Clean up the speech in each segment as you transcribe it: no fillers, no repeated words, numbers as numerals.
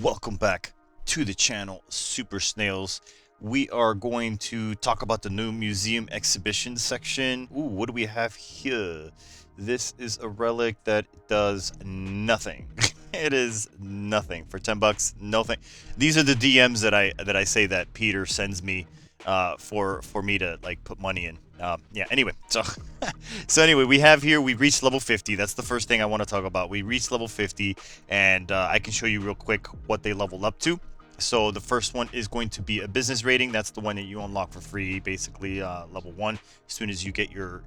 Welcome back to the channel, Super Snails. We are going to talk about the new museum exhibition section. Ooh, what do we have here? This is a relic that does nothing. It is nothing for 10 bucks. Nothing. These are the DMs that I say that Peter sends me for me to like put money in. Yeah. Anyway, so anyway, we reached level 50. That's the first thing I want to talk about. We reached level 50, and I can show you real quick what they leveled up to. So the first one is going to be a business rating. That's the one that you unlock for free, basically level 1. As soon as you get your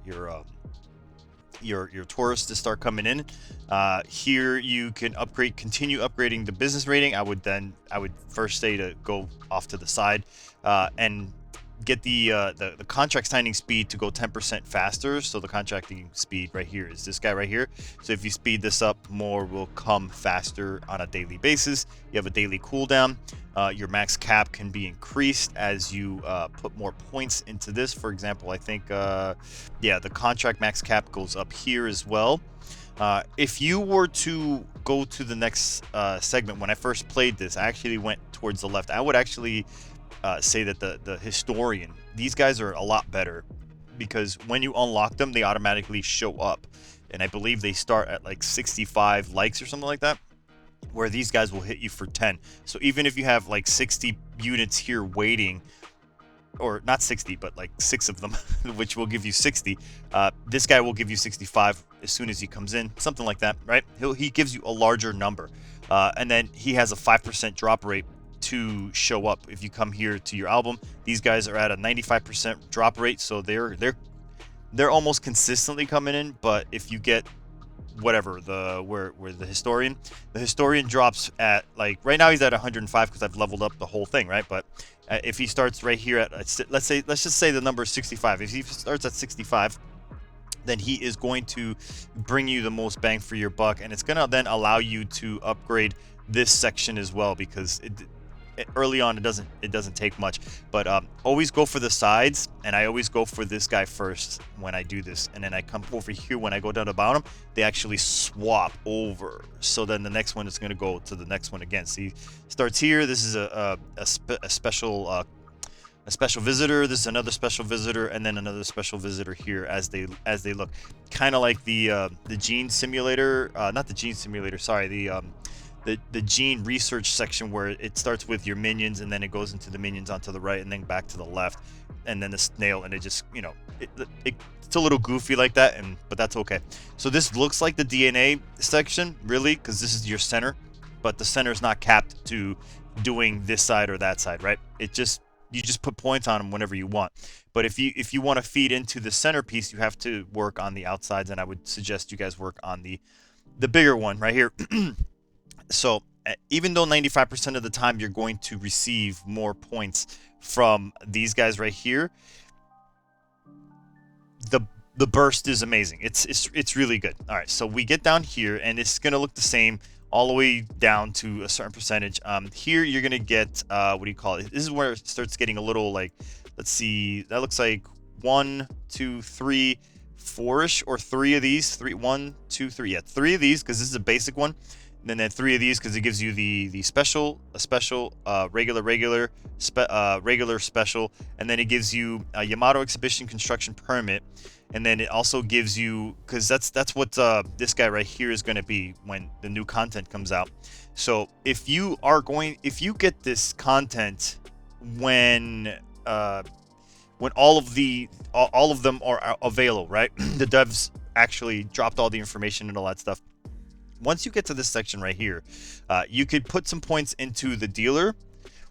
tourists to start coming in, here you can continue upgrading the business rating. I would first say to go off to the side and get the contract signing speed to go 10% faster. So the contracting speed right here is this guy right here. So if you speed this up, more will come faster on a daily basis. You have a daily cooldown. Your max cap can be increased as you put more points into this. For example, I think yeah, the contract max cap goes up here as well. If you were to go to the next segment, when I first played this, I actually went towards the left. I would actually say that the historian, these guys are a lot better, because when you unlock them, they automatically show up, and I believe they start at like 65 likes or something like that, where these guys will hit you for 10. So even if you have like 60 units here waiting, or not 60 but like 6 of them, which will give you 60, this guy will give you 65 as soon as he comes in, something like that, right? He gives you a larger number, and then he has a 5% drop rate to show up. If you come here to your album, these guys are at a 95% drop rate, so they're almost consistently coming in. But if you get whatever where the historian drops at, like right now he's at 105 because I've leveled up the whole thing, right? But if he starts right here at, let's just say the number is 65. If he starts at 65, then he is going to bring you the most bang for your buck, and it's gonna then allow you to upgrade this section as well, because early on it doesn't take much. But always go for the sides, and I always go for this guy first when I do this, and then I come over here. When I go down the bottom, they actually swap over, so then the next one is going to go to the next one again. See, starts here. This is a special visitor. This is another special visitor, and then another special visitor here as they look, kind of like the gene simulator, not the gene simulator, sorry, the gene research section, where it starts with your minions and then it goes into the minions onto the right and then back to the left, and then the snail, and it just, you know, it's a little goofy like that, but that's okay. So this looks like the DNA section, really, because this is your center, but the center is not capped to doing this side or that side, right? You just put points on them whenever you want. But if you want to feed into the centerpiece, you have to work on the outsides, and I would suggest you guys work on the bigger one right here. So even though 95% of the time you're going to receive more points from these guys right here, the burst is amazing. It's really good. All right, so we get down here, and it's gonna look the same all the way down to a certain percentage. Here you're gonna get what do you call it? This is where it starts getting a little, like, let's see, that looks like 1, 2, 3, 4ish, or 3 of these. 1, 2, 3, yeah, 3 of these, because this is a basic one. And then 3 of these because it gives you the special, a special, regular, special, and then it gives you a Yamato exhibition construction permit, and then it also gives you, because that's what this guy right here is going to be when the new content comes out. So if you get this content when all of them are available, right? The devs actually dropped all the information and all that stuff. Once you get to this section right here, you could put some points into the dealer,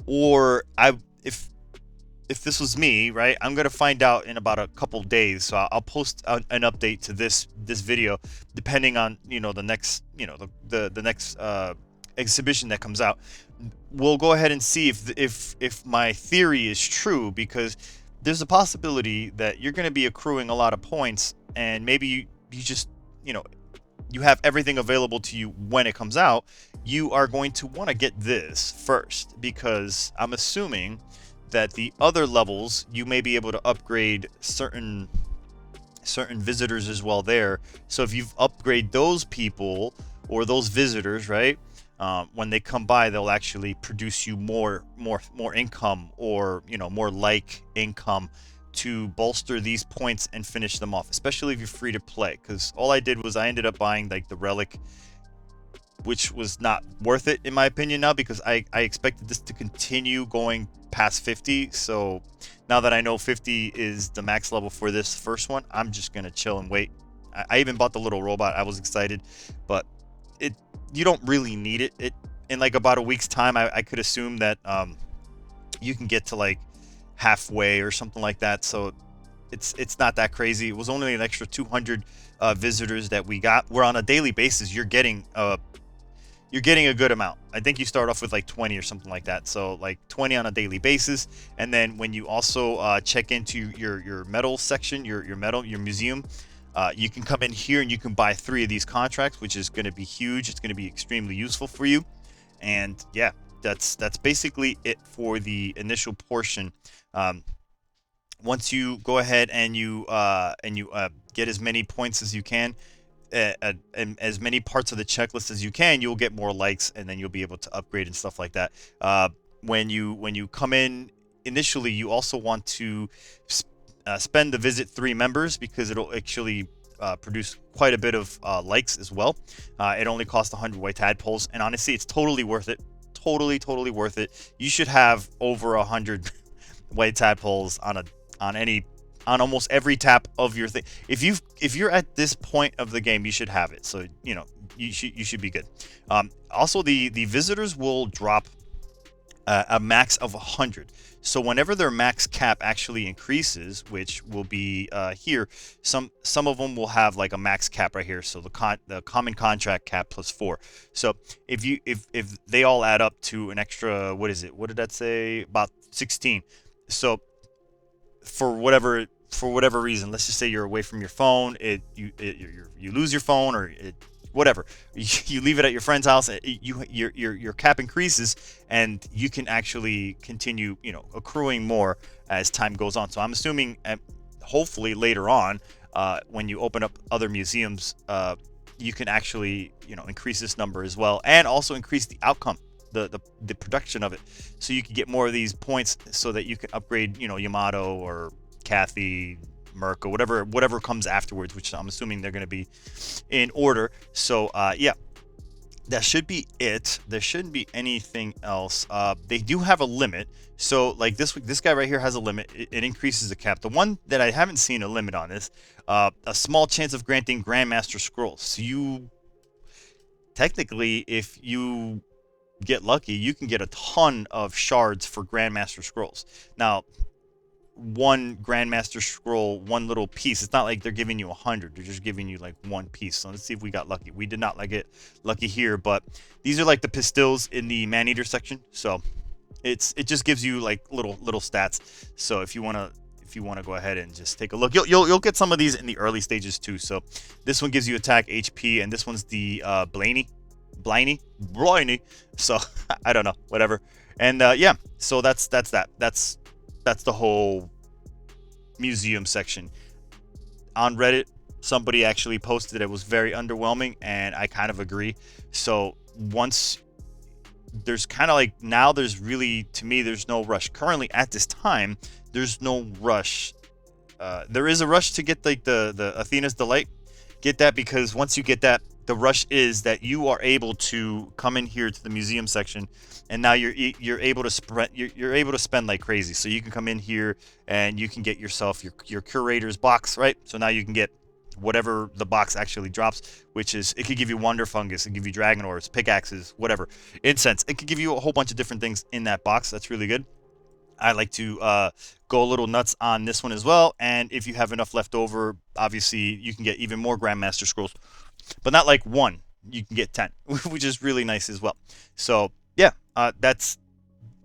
or if this was me, right, I'm gonna find out in about a couple days. So I'll post an update to this video, depending on, you know, the next, you know, the next exhibition that comes out. We'll go ahead and see if my theory is true, because there's a possibility that you're gonna be accruing a lot of points, and maybe you just, you know, you have everything available to you when it comes out. You are going to want to get this first, because I'm assuming that the other levels you may be able to upgrade certain visitors as well there. So if you upgrade those people or those visitors, right, when they come by, they'll actually produce you more income, or more like income, to bolster these points and finish them off, especially if you're free to play. Because all I did was I ended up buying like the relic, which was not worth it in my opinion now, because I expected this to continue going past 50. So now that I know 50 is the max level for this first one, I'm just gonna chill and wait. I even bought the little robot. I was excited, but you don't really need it. In like about a week's time, I could assume that you can get to like halfway or something like that. So it's not that crazy. It was only an extra 200 visitors that we got. Where on a daily basis, you're getting a good amount. I think you start off with like 20 or something like that. So like 20 on a daily basis. And then when you also check into your metal section, your museum, you can come in here and you can buy 3 of these contracts, which is going to be huge. It's going to be extremely useful for you. And yeah, that's basically it for the initial portion. Once you go ahead and you get as many points as you can, and as many parts of the checklist as you can, you'll get more likes, and then you'll be able to upgrade and stuff like that. When you come in initially, you also want to spend to visit 3 members, because it'll actually produce quite a bit of likes as well. It only costs 100 white tadpoles, and honestly, it's totally worth it. Totally worth it. You should have over 100 white tadpoles on almost every tap of your thing. If you're at this point of the game, you should have it. So you should be good. Also, the visitors will drop a max of 100. So whenever their max cap actually increases, which will be here, some of them will have like a max cap right here. So the common contract cap plus 4. So if they all add up to an extra, what is it? What did that say? About 16. So for whatever reason, let's just say you're away from your phone, you lose your phone, or whatever, you leave it at your friend's house, your cap increases, and you can actually continue accruing more as time goes on. So I'm assuming, hopefully later on, when you open up other museums, you can actually increase this number as well, and also increase the outcome, the production of it, so you can get more of these points, so that you can upgrade Yamato or Kathy, Merc, or whatever comes afterwards, which I'm assuming they're going to be in order. So yeah, that should be it. There shouldn't be anything else. They do have a limit. So like this guy right here has a limit. It increases the cap. The one that I haven't seen a limit on is a small chance of granting Grandmaster Scrolls. So you technically, if you get lucky, you can get a ton of shards for Grandmaster Scrolls. Now, one Grandmaster Scroll, one little piece. It's not like they're giving you 100. They're just giving you like one piece. So let's see if we got lucky. We did not get lucky here, but these are like the pistilles in the Maneater section. So it just gives you like little stats. So if you wanna go ahead and just take a look, you'll get some of these in the early stages too. So this one gives you attack, HP, and this one's the Blaney. So I don't know, whatever. And yeah, so that's that. That's the whole museum section. On Reddit, somebody actually posted it was very underwhelming, and I kind of agree. So once there's kind of like, now there's really, to me, there's no rush. Currently at this time, there's no rush. There is a rush to get like the Athena's Delight. Get that, because once you get that, the rush is that you are able to come in here to the museum section, and now you're able to spend like crazy. So you can come in here and you can get yourself your curator's box, right? So now you can get whatever the box actually drops, which is, it could give you wonder fungus, it could give you dragon ores, pickaxes, whatever, incense. It could give you a whole bunch of different things in that box. That's really good. I like to go a little nuts on this one as well. And if you have enough left over, obviously you can get even more Grandmaster Scrolls, but not like one. You can get 10, which is really nice as well. So yeah, that's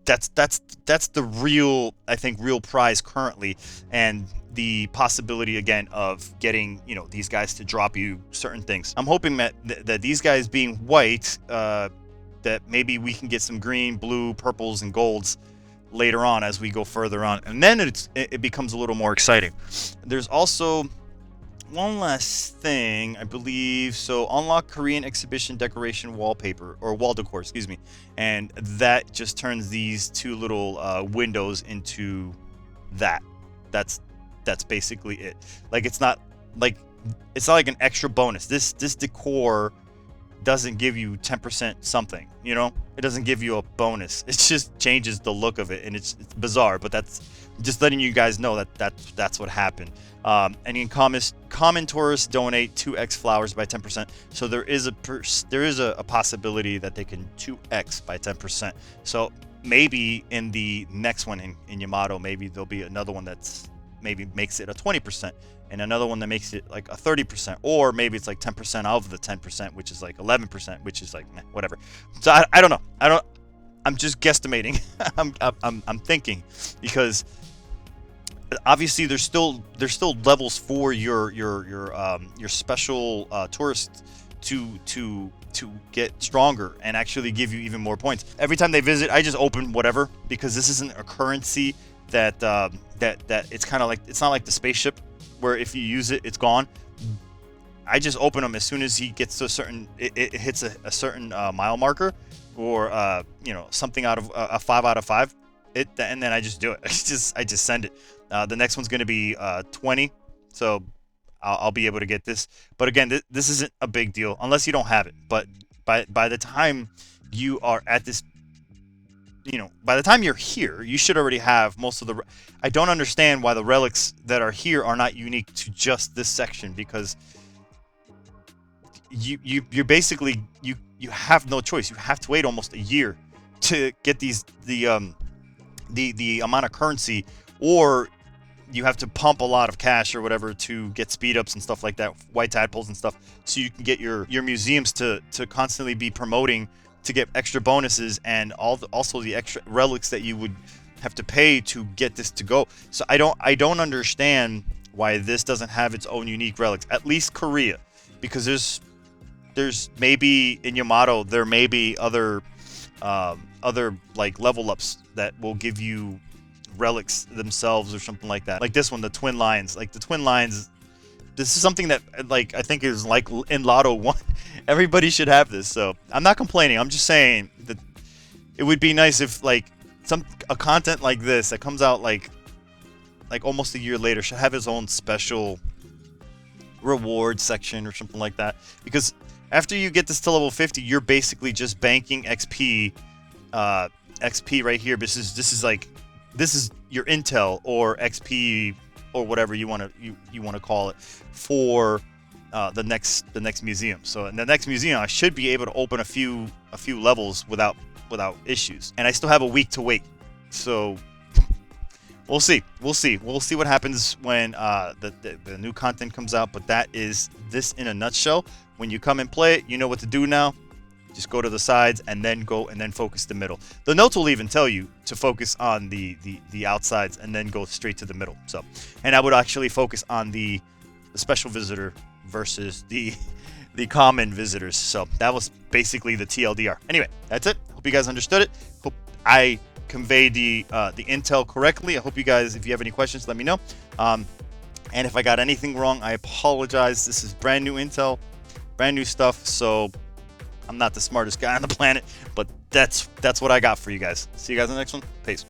the real, I think, real prize currently, and the possibility again of getting these guys to drop you certain things. I'm hoping that these guys being white, that maybe we can get some green, blue, purples, and golds later on as we go further on, and then it becomes a little more exciting. There's also one last thing, I believe. So unlock Korean exhibition decoration wallpaper, or wall decor, excuse me, and that just turns these two little windows into that. That's that's basically it. Like like it's not like an extra bonus. This decor doesn't give you 10% something, you know? It doesn't give you a bonus. It just changes the look of it, and it's bizarre, but that's just letting you guys know that's what happened. And in common tourists donate 2x flowers by 10%. So there is a possibility that they can 2x by 10%. So maybe in the next one in Yamato, maybe there'll be another one that's maybe makes it a 20%, and another one that makes it like a 30%, or maybe it's like 10% of the 10%, which is like 11%, which is like whatever. So I don't know. I'm just guesstimating. I'm thinking, because obviously there's still levels for your special tourists to get stronger and actually give you even more points. Every time they visit, I just open whatever, because this isn't a currency that that it's kind of like, it's not like the spaceship where if you use it, it's gone. I just open them as soon as he gets to a certain, it hits a certain mile marker, or you know, something out of a 5 out of 5. And then I just do it. I just send it. The next one's going to be 20, so I'll be able to get this. But again, this isn't a big deal unless you don't have it. But by the time you are at this, you know, by the time you're here, you should already have most of the. I don't understand why the relics that are here are not unique to just this section, because you're basically you have no choice. You have to wait almost a year to get the amount of currency, or you have to pump a lot of cash or whatever to get speed ups and stuff like that, white tadpoles and stuff, so you can get your museums to constantly be promoting to get extra bonuses, and also the extra relics that you would have to pay to get this to go. So I don't understand why this doesn't have its own unique relics, at least Korea, because there's maybe in Yamato there may be other like level ups that will give you relics themselves or something like that. Like this one, the twin lions. Like the twin lions, this is something that, like, I think is like in Lotto 1. Everybody should have this. So I'm not complaining. I'm just saying that it would be nice if like a content like this that comes out like almost a year later should have its own special reward section or something like that. Because after you get this to level 50, you're basically just banking XP right here. This is your intel or XP or whatever you want to call it for the next museum. So in the next museum, I should be able to open a few levels without issues, and I still have a week to wait. So we'll see what happens when the new content comes out. But that is this in a nutshell. When you come and play it, you know what to do now. Just go to the sides and then focus the middle. The notes will even tell you to focus on the outsides and then go straight to the middle. So, and I would actually focus on the special visitor versus the common visitors. So that was basically the TLDR. Anyway, that's it. Hope you guys understood it. Hope I conveyed the intel correctly. I hope you guys, if you have any questions, let me know. And if I got anything wrong, I apologize. This is brand new intel, brand new stuff. So I'm not the smartest guy on the planet, but that's what I got for you guys. See you guys in the next one. Peace.